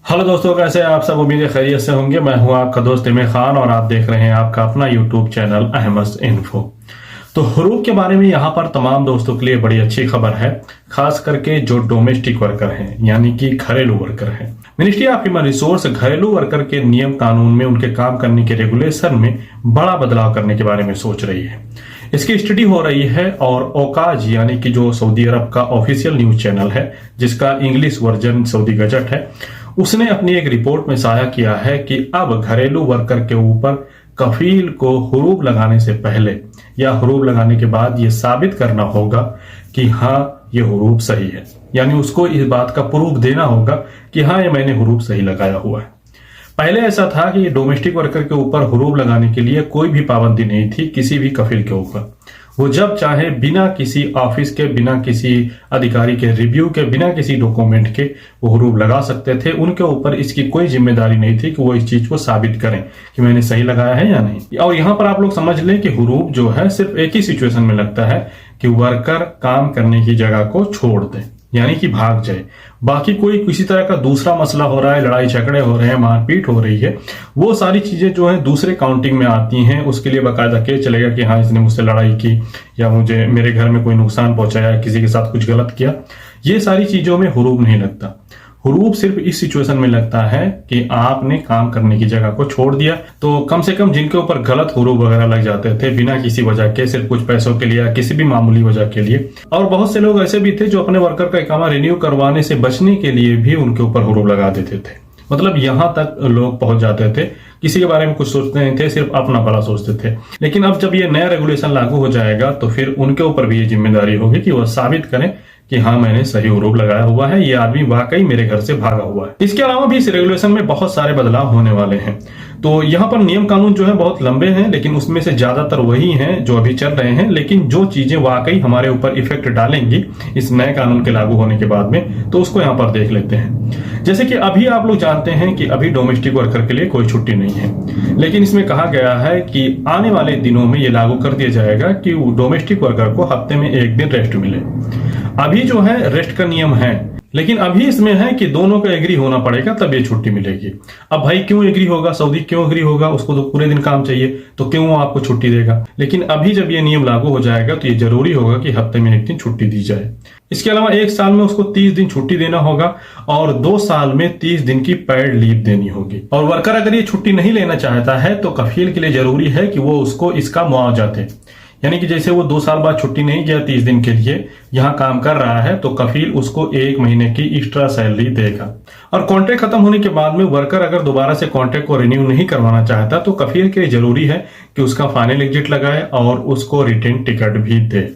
Hello दोस्तों, कैसे हैं आप सब। उम्मीद है खैरियत से होंगे। मैं हूं आपका दोस्त इमरान खान और आप देख रहे हैं आपका अपना यूट्यूब चैनल अहमद इन्फो। तो हरूब के बारे में यहाँ पर तमाम दोस्तों के लिए बड़ी अच्छी खबर है, खास करके जो डोमेस्टिक वर्कर हैं यानी कि घरेलू वर्कर हैं। मिनिस्ट्री ऑफ ह्यूमन रिसोर्स घरेलू वर्कर के नियम कानून में उनके काम करने के रेगुलेशन में बड़ा बदलाव करने के बारे में सोच रही है। इसकी स्टडी हो रही है और ओकाज यानी कि जो सऊदी अरब का ऑफिशियल न्यूज चैनल है, जिसका इंग्लिश वर्जन सऊदी गजट है, उसने अपनी एक रिपोर्ट में साझा किया है कि अब घरेलू वर्कर के ऊपर कफील को हुरूब लगाने से पहले या हुरूब लगाने के बाद ये साबित करना होगा कि हाँ ये हुरूब सही है, यानी उसको इस बात का प्रूफ देना होगा कि हाँ ये मैंने हुरूब सही लगाया हुआ है। पहले ऐसा था कि डोमेस्टिक वर्कर के ऊपर हुरूब लगाने के लिए कोई भी पाबंदी नहीं थी किसी भी कफील के ऊपर। वो जब चाहे बिना किसी ऑफिस के, बिना किसी अधिकारी के रिव्यू के, बिना किसी डॉक्यूमेंट के वो हुरूब लगा सकते थे। उनके ऊपर इसकी कोई जिम्मेदारी नहीं थी कि वो इस चीज को साबित करें कि मैंने सही लगाया है या नहीं। और यहाँ पर आप लोग समझ लें कि हुरूब जो है सिर्फ एक ही सिचुएशन में लगता है कि वर्कर काम करने की जगह को छोड़ दे, यानी कि भाग जाए। बाकी कोई किसी तरह का दूसरा मसला हो रहा है, लड़ाई झगड़े हो रहे हैं, मारपीट हो रही है, वो सारी चीजें जो है दूसरे काउंटिंग में आती हैं। उसके लिए बाकायदा केस चलेगा कि हाँ इसने मुझसे लड़ाई की या मुझे मेरे घर में कोई नुकसान पहुंचाया, किसी के साथ कुछ गलत किया। ये सारी चीजों में हुरूब नहीं लगता। हुरूब सिर्फ इस सिचुएशन में लगता है कि आपने काम करने की जगह को छोड़ दिया। तो कम से कम जिनके ऊपर गलत हुरूब वगैरह लग जाते थे बिना किसी वजह के, सिर्फ कुछ पैसों के लिए या किसी भी मामूली वजह के लिए, और बहुत से लोग ऐसे भी थे जो अपने वर्कर का इकामा रिन्यू करवाने से बचने के लिए भी उनके ऊपर हुरूब लगा देते थे। मतलब यहां तक लोग पहुंच जाते थे, किसी के बारे में कुछ सोचते नहीं थे, सिर्फ अपना भला सोचते थे। लेकिन अब जब ये नया रेगुलेशन लागू हो जाएगा तो फिर उनके ऊपर भी ये जिम्मेदारी होगी कि वह साबित करें कि हाँ मैंने सही हुरूब लगाया हुआ है, ये आदमी वाकई मेरे घर से भागा हुआ है। इसके अलावा भी इस रेगुलेशन में बहुत सारे बदलाव होने वाले हैं। तो यहाँ पर नियम कानून जो है बहुत लंबे हैं, लेकिन उसमें से ज्यादातर वही हैं जो अभी चल रहे हैं। लेकिन जो चीजें वाकई हमारे ऊपर इफेक्ट डालेंगी इस नए कानून के लागू होने के बाद में, तो उसको यहाँ पर देख लेते हैं। जैसे कि अभी आप लोग जानते हैं कि अभी डोमेस्टिक वर्कर के लिए कोई छुट्टी नहीं है, लेकिन इसमें कहा गया है कि आने वाले दिनों में ये लागू कर दिया जाएगा कि डोमेस्टिक वर्कर को हफ्ते में एक दिन रेस्ट मिले। अभी जो है रेस्ट का नियम है, लेकिन अभी इसमें है कि दोनों का एग्री होना पड़ेगा तब ये छुट्टी मिलेगी। अब भाई क्यों एग्री होगा, सऊदी क्यों एग्री होगा, उसको तो पूरे दिन काम चाहिए, तो क्यों वो आपको छुट्टी देगा। लेकिन अभी जब ये नियम लागू हो जाएगा तो ये जरूरी होगा कि हफ्ते में एक दिन छुट्टी दी जाए। इसके अलावा एक साल में उसको 30 दिन छुट्टी देना होगा और 2 साल में 30 दिन की पेड लीव देनी होगी। और वर्कर अगर ये छुट्टी नहीं लेना चाहता है तो कफील के लिए जरूरी है कि वो उसको इसका मुआवजा दे। यानी कि जैसे वो 2 साल बाद छुट्टी नहीं गया 30 दिन के लिए, यहाँ काम कर रहा है, तो कफील उसको 1 महीने की एक्स्ट्रा सैलरी देगा। और कॉन्ट्रैक्ट खत्म होने के बाद में वर्कर अगर दोबारा से कॉन्ट्रैक्ट को रिन्यू नहीं करवाना चाहता तो कफील के लिए जरूरी है कि उसका फाइनल एग्जिट लगाए और उसको रिटर्न टिकट भी दे।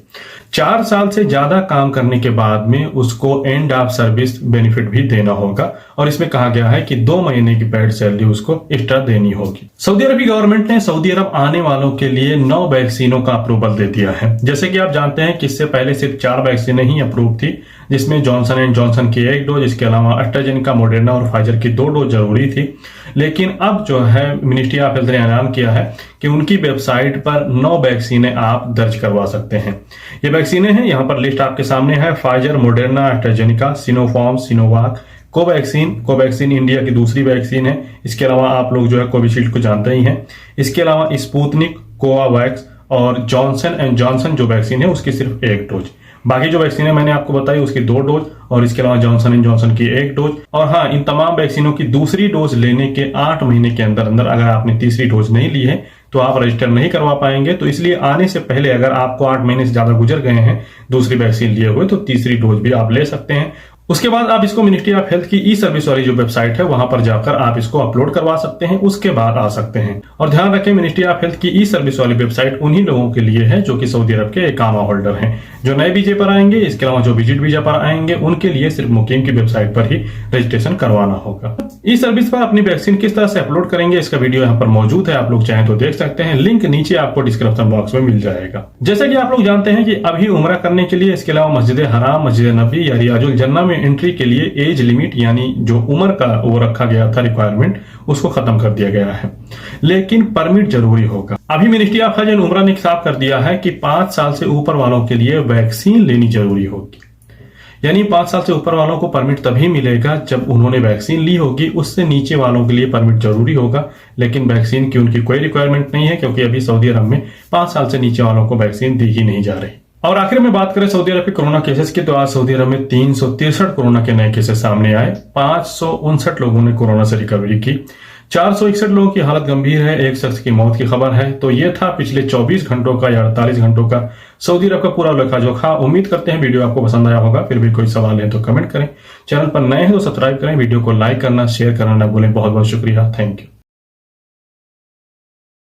4 साल से ज्यादा काम करने के बाद में उसको एंड ऑफ सर्विस बेनिफिट भी देना होगा। और इसमें कहा गया है कि 2 महीने की पेड सैलरी उसको एक्स्ट्रा देनी होगी। सऊदी अरबी गवर्नमेंट ने सऊदी अरब आने वालों के लिए 9 वैक्सीनों का अप्रूवल दे दिया है। जैसे कि आप जानते हैं कि इससे पहले सिर्फ 4 वैक्सीन ही अप्रूव थी, जिसमें जॉनसन एंड जॉनसन की 1 डोज, इसके अलावा एस्ट्राजेनेका, मॉडर्ना और फाइजर की 2 डोज जरूरी थी। लेकिन अब जो है मिनिस्ट्री ऑफ हेल्थ ने ऐलान किया है कि उनकी वेबसाइट पर 9 वैक्सीनें आप दर्ज करवा सकते हैं। ये वैक्सीनें हैं, यहाँ पर लिस्ट आपके सामने है। Pfizer, Moderna, AstraZeneca, Sinopharm, सिनोवाक, Covaxin India की दूसरी वैक्सीन है। इसके अलावा आप लोग जो है कोविशील्ड को जानते ही हैं। इसके अलावा स्पुतनिक, कोवावैक्स और जॉनसन एंड जॉनसन जो वैक्सीन है उसकी सिर्फ 1 डोज। बाकी जो वैक्सीन है मैंने आपको बताई उसकी 2 डोज और इसके अलावा जॉनसन एंड जॉनसन की 1 डोज। और हाँ, इन तमाम वैक्सीनों की दूसरी डोज लेने के 8 महीने के अंदर अंदर अगर आपने तीसरी डोज नहीं ली है तो आप रजिस्टर नहीं करवा पाएंगे। तो इसलिए आने से पहले अगर आपको 8 महीने से ज्यादा गुजर गए हैं दूसरी वैक्सीन लिए हुए, तो तीसरी डोज भी आप ले सकते हैं। उसके बाद आप इसको मिनिस्ट्री ऑफ हेल्थ की ई सर्विस वाली जो वेबसाइट है वहां पर जाकर आप इसको अपलोड करवा सकते हैं, उसके बाद आ सकते हैं। और ध्यान रखें, मिनिस्ट्री ऑफ हेल्थ की ई सर्विस वाली वेबसाइट उन्हीं लोगों के लिए है जो कि सऊदी अरब के इकामा होल्डर हैं, जो नए वीजे पर आएंगे। इसके अलावा जो विजिट वीजा पर आएंगे उनके लिए सिर्फ मुकीम की वेबसाइट पर ही रजिस्ट्रेशन करवाना होगा। ई सर्विस पर अपनी वैक्सीन किस तरह से अपलोड करेंगे इसका वीडियो यहाँ पर मौजूद है, आप लोग चाहें तो देख सकते हैं। लिंक नीचे आपको डिस्क्रिप्शन बॉक्स में मिल जाएगा। जैसे कि आप लोग जानते हैं कि अभी उम्रा करने के लिए, इसके अलावा मस्जिद हराम, मस्जिद नबी या रियाजुल जन्ना में एंट्री के लिए एज लिमिट यानी जो उम्र का वो रखा गया था रिक्वायरमेंट, उसको खत्म कर दिया गया है। लेकिन परमिट जरूरी होगा। अभी मिनिस्ट्री ऑफ हज एंड उम्रा ने साफ कर दिया है कि 5 साल से ऊपर वालों के लिए वैक्सीन लेनी जरूरी होगी। यानी 5 साल से ऊपर वालों को परमिट तभी मिलेगा जब उन्होंने वैक्सीन ली होगी। उससे नीचे वालों के लिए परमिट जरूरी होगा, लेकिन वैक्सीन की उनकी कोई रिक्वायरमेंट नहीं है, क्योंकि अभी सऊदी अरब में 5 साल से नीचे वालों को वैक्सीन दी ही नहीं जा रही। और आखिर में बात करें सऊदी अरब के कोरोना केसेस की, तो आज सऊदी अरब में 363 कोरोना के नए केसेस सामने आए। 559 लोगों ने कोरोना से रिकवरी की। 461 लोगों की हालत गंभीर है। एक शख्स की मौत की खबर है। तो ये था पिछले 24 घंटों का या 48 घंटों का सऊदी अरब का पूरा लेखा जोखा। उम्मीद करते हैं वीडियो आपको पसंद आया होगा। फिर भी कोई सवाल है तो कमेंट करें। चैनल पर नए हैं तो सब्सक्राइब करें। वीडियो को लाइक करना, शेयर करना ना भूलें। बहुत बहुत शुक्रिया। Thank you.